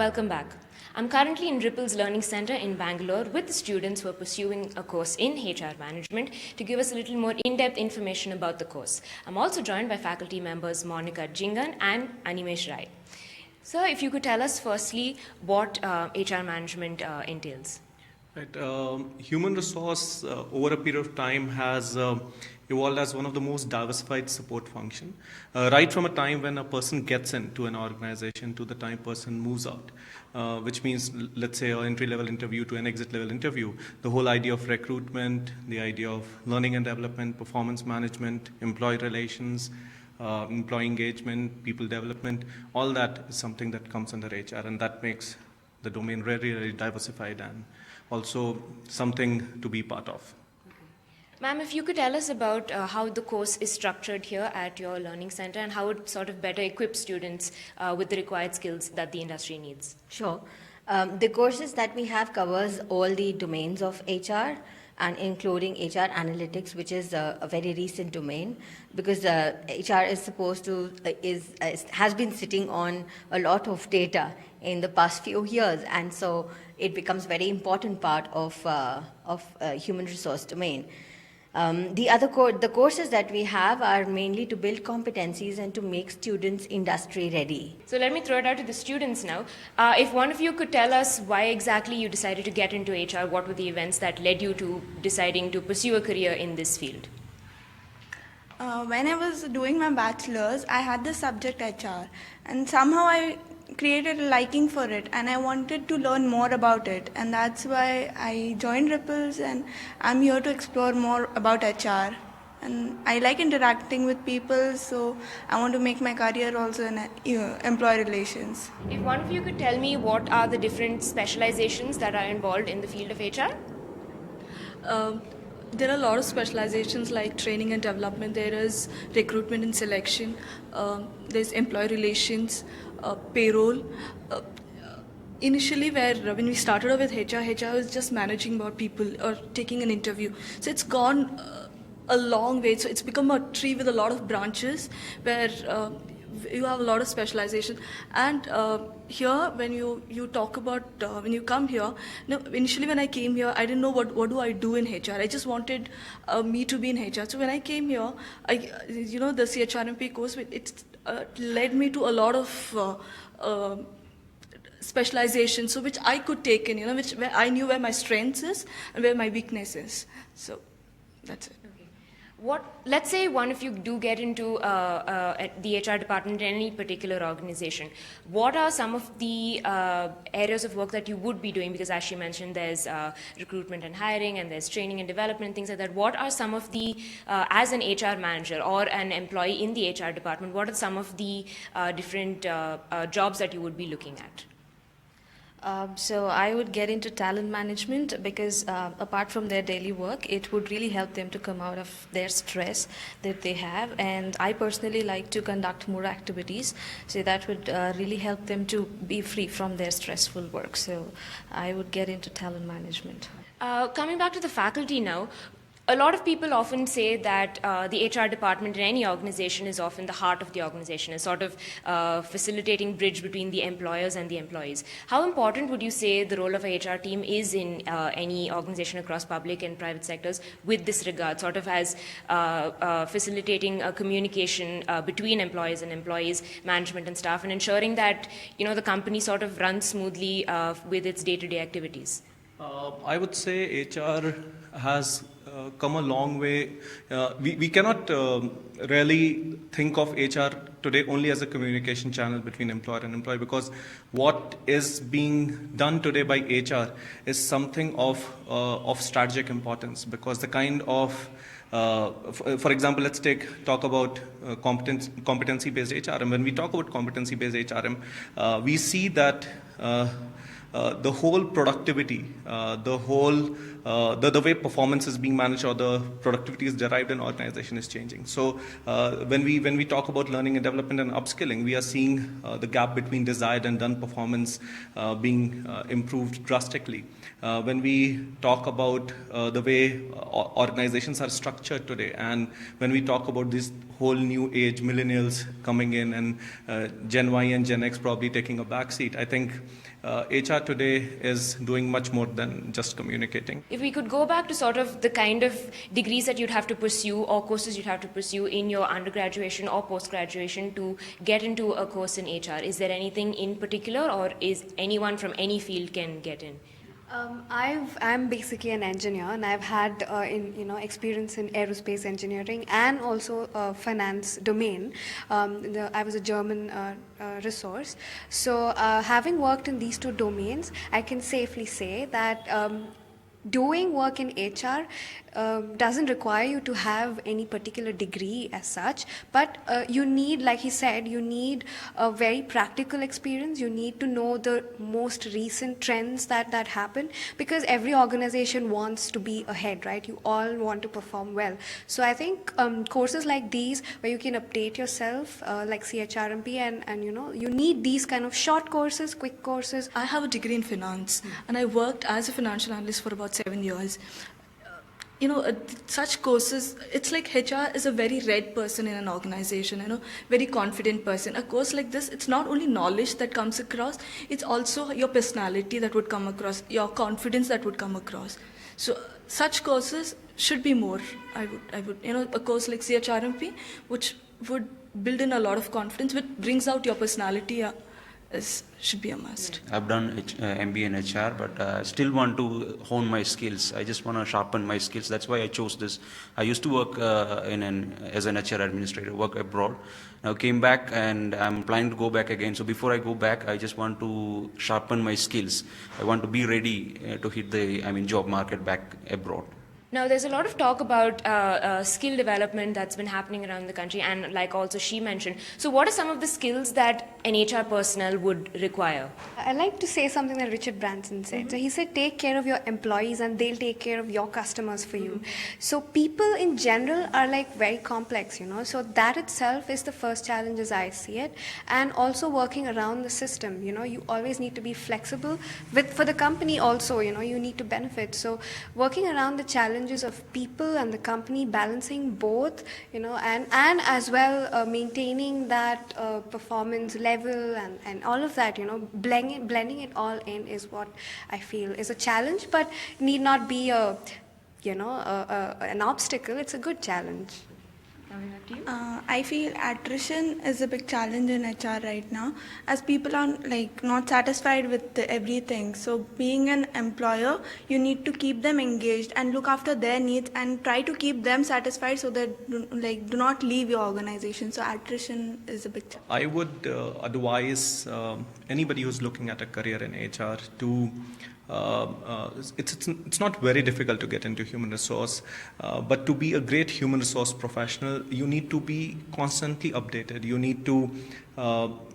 Welcome back. I'm currently in Ripple's Learning Center in Bangalore with the students who are pursuing a course in HR management to give us a little more in-depth information about the course. I'm also joined by faculty members Monica Jingan and Animesh Rai. So if you could tell us firstly what HR management entails. Right. Human resource over a period of time has evolved as one of the most diversified support function. Right from a time when a person gets into an organization to the time person moves out, which means, let's say, an entry-level interview to an exit-level interview. The whole idea of recruitment, the idea of learning and development, performance management, employee relations, employee engagement, people development, all that is something that comes under HR, and that makes the domain very, very diversified and also something to be part of. Ma'am, if you could tell us about how the course is structured here at your learning center and how it sort of better equips students with the required skills that the industry needs. Sure. The courses that we have covers all the domains of HR and including HR analytics, which is a very recent domain, because HR is supposed to has been sitting on a lot of data in the past few years, and so it becomes very important part of human resource domain. The courses that we have are mainly to build competencies and to make students industry ready. So let me throw it out to the students now. If one of you could tell us why exactly you decided to get into HR, what were the events that led you to deciding to pursue a career in this field? When I was doing my bachelor's, I had the subject HR, and somehow I created a liking for it, and I wanted to learn more about it, and that's why I joined Ripples, and I'm here to explore more about HR. And I like interacting with people, so I want to make my career also in employee relations. If one of you could tell me what are the different specializations that are involved in the field of HR? There are a lot of specializations like training and development. There is recruitment and selection. There's employee relations, payroll. Initially, when we started off with HR was just managing about people or taking an interview. So it's gone a long way. So it's become a tree with a lot of branches where you have a lot of specialization. And here, when you talk about when you come here, initially when I came here, I didn't know what do I do in HR. I just wanted me to be in HR. So when I came here, the CHRMP course, it led me to a lot of specialization, so which I could take in, where I knew where my strengths is and where my weakness is. So that's it. Let's say one of you do get into the HR department in any particular organization. What are some of the areas of work that you would be doing? Because as she mentioned, there's recruitment and hiring, and there's training and development, things like that. What are some of the, as an HR manager or an employee in the HR department, what are some of the different jobs that you would be looking at? So I would get into talent management because apart from their daily work, it would really help them to come out of their stress that they have. And I personally like to conduct more activities, so that would really help them to be free from their stressful work. So I would get into talent management. Coming back to the faculty now, a lot of people often say that the HR department in any organization is often the heart of the organization, is sort of facilitating bridge between the employers and the employees. How important would you say the role of a HR team is in any organization across public and private sectors with this regard, sort of as facilitating a communication between employers and employees, management and staff, and ensuring that the company sort of runs smoothly with its day-to-day activities? I would say HR has come a long way. We cannot really think of HR today only as a communication channel between employer and employee, because what is being done today by HR is something of strategic importance, because the kind of for example, let's talk about competency-based HRM. When we talk about competency-based HRM, we see that the whole productivity, the way performance is being managed or the productivity is derived in organization is changing. So when we talk about learning and development and upskilling, we are seeing the gap between desired and done performance being improved drastically. When we talk about the way organizations are structured today, and when we talk about this whole new age, millennials coming in and Gen Y and Gen X probably taking a back seat, I think HR today is doing much more than just communicating. If we could go back to sort of the kind of degrees that you'd have to pursue or courses you'd have to pursue in your undergraduation or post-graduation to get into a course in HR, is there anything in particular, or is anyone from any field can get in? I'm basically an engineer, and I've had experience in aerospace engineering and also finance domain. I was a German resource, so having worked in these two domains, I can safely say that doing work in HR doesn't require you to have any particular degree as such, but you need, like he said, you need a very practical experience. You need to know the most recent trends that happen, because every organization wants to be ahead, right? You all want to perform well. So I think courses like these, where you can update yourself, like CHRMP, and you need these kind of short courses, quick courses. I have a degree in finance, and I worked as a financial analyst for about 7 years. Such courses, it's like HR is a very red person in an organization, very confident person. A course like this, it's not only knowledge that comes across, it's also your personality that would come across, your confidence that would come across. So such courses should be more. I would, a course like CHRMP, which would build in a lot of confidence, which brings out your personality, should be a must. I've done MBA in HR, but I still want to hone my skills. I just want to sharpen my skills. That's why I chose this. I used to work as an HR administrator, work abroad. Now came back, and I'm planning to go back again. So before I go back, I just want to sharpen my skills. I want to be ready to hit the job market back abroad. Now, there's a lot of talk about skill development that's been happening around the country, and like also she mentioned. So what are some of the skills that an HR personnel would require? I like to say something that Richard Branson said. Mm-hmm. So he said, take care of your employees and they'll take care of your customers for you. So people in general are like very complex, So that itself is the first challenge as I see it. And also working around the system, you always need to be flexible. For the company also, you need to benefit. So working around the challenges of people and the company, balancing both, and as well maintaining that performance level and all of that, blending it all in is what I feel is a challenge, but need not be an obstacle. It's a good challenge. I feel attrition is a big challenge in HR right now, as people are not satisfied with everything. So being an employer, you need to keep them engaged and look after their needs and try to keep them satisfied so that do not leave your organization. So attrition is a big challenge. I would advise anybody who's looking at a career in HR to it's not very difficult to get into human resource, but to be a great human resource professional, you need to be constantly updated. You need to,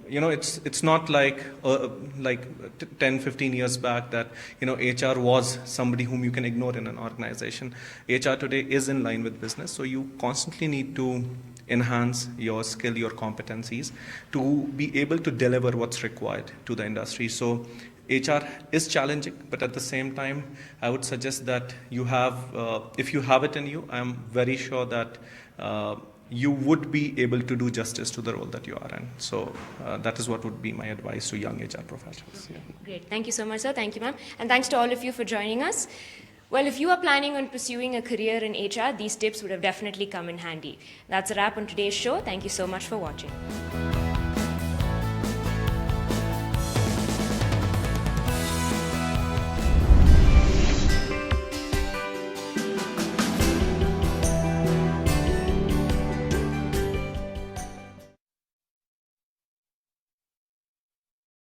it's not like 10, 15 years back that, HR was somebody whom you can ignore in an organization. HR today is in line with business, so you constantly need to enhance your skill, your competencies to be able to deliver what's required to the industry. So HR is challenging, but at the same time, I would suggest that you have, if you have it in you, I'm very sure that you would be able to do justice to the role that you are in. So that is what would be my advice to young HR professionals. Yeah. Great. Thank you so much, sir. Thank you, ma'am. And thanks to all of you for joining us. Well, if you are planning on pursuing a career in HR, these tips would have definitely come in handy. That's a wrap on today's show. Thank you so much for watching.